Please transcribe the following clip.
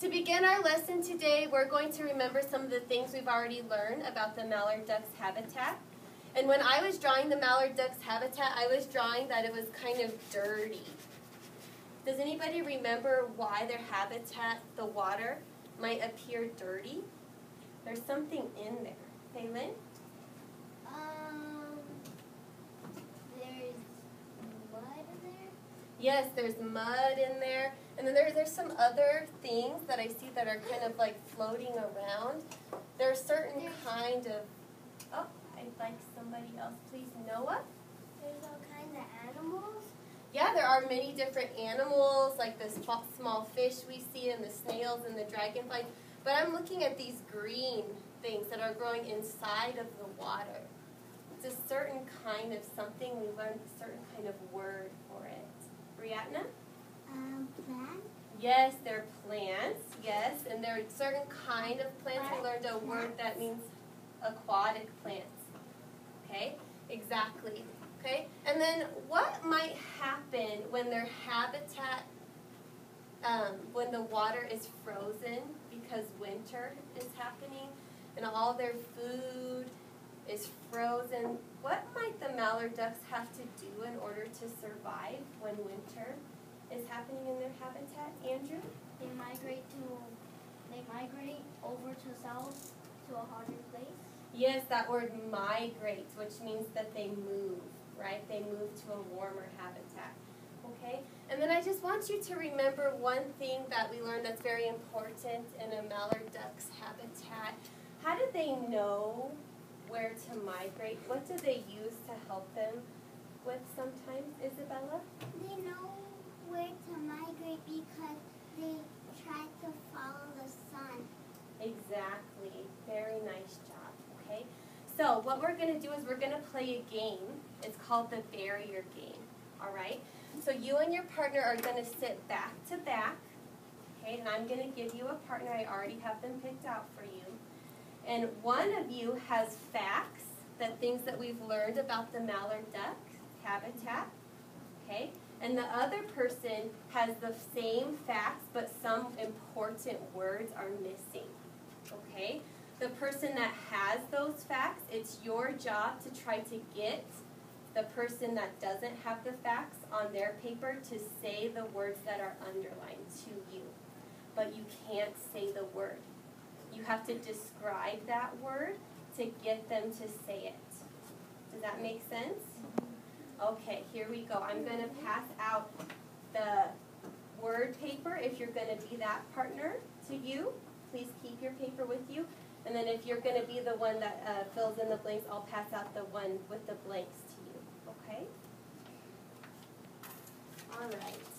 To begin our lesson today, we're going to remember some of the things we've already learned about the mallard duck's habitat. And when I was drawing the mallard duck's habitat, I was drawing that it was kind of dirty. Does anybody remember why their habitat, the water, might appear dirty? There's something in there. Kaylin? There's mud in there? Yes, there's mud in there. And then there's some other things that I see that are kind of like floating around. There are certain kind of, oh, I'd like somebody else, please. Noah? There's all kinds of animals? Yeah, there are many different animals, like the small fish we see and the snails and the dragonflies. But I'm looking at these green things that are growing inside of the water. It's a certain kind of something. We learned a certain kind of word for it. Brianna? Plants? Yes, they're plants, yes. And they're a certain kind of plants. We learned a word that means aquatic plants. Okay? Exactly. Okay? And then what might happen when their habitat, when the water is frozen because winter is happening and all their food is frozen? What might the mallard ducks have to do in order to survive when winter is happening in their habitat? Andrew? They migrate over to south to a hotter place. Yes, that word migrate, which means that they move, right? They move to a warmer habitat. Okay? And then I just want you to remember one thing that we learned that's very important in a mallard duck's habitat. How do they know where to migrate? What do they use to help them with sometimes, Isabella? They know where to migrate because they try to follow the sun. Exactly. Very nice job. Okay? So what we're going to do is we're going to play a game. It's called the barrier game. All right? So you and your partner are going to sit back to back. Okay? And I'm going to give you a partner. I already have them picked out for you. And one of you has facts, things that we've learned about the mallard duck habitat. Okay? And the other person has the same facts, but some important words are missing. Okay? The person that has those facts, it's your job to try to get the person that doesn't have the facts on their paper to say the words that are underlined to you. But you can't say the word. You have to describe that word to get them to say it. Does that make sense? Okay, here we go. I'm going to pass out the word paper if you're going to be that partner to you. Please keep your paper with you. And then if you're going to be the one that fills in the blanks, I'll pass out the one with the blanks to you. Okay? All right.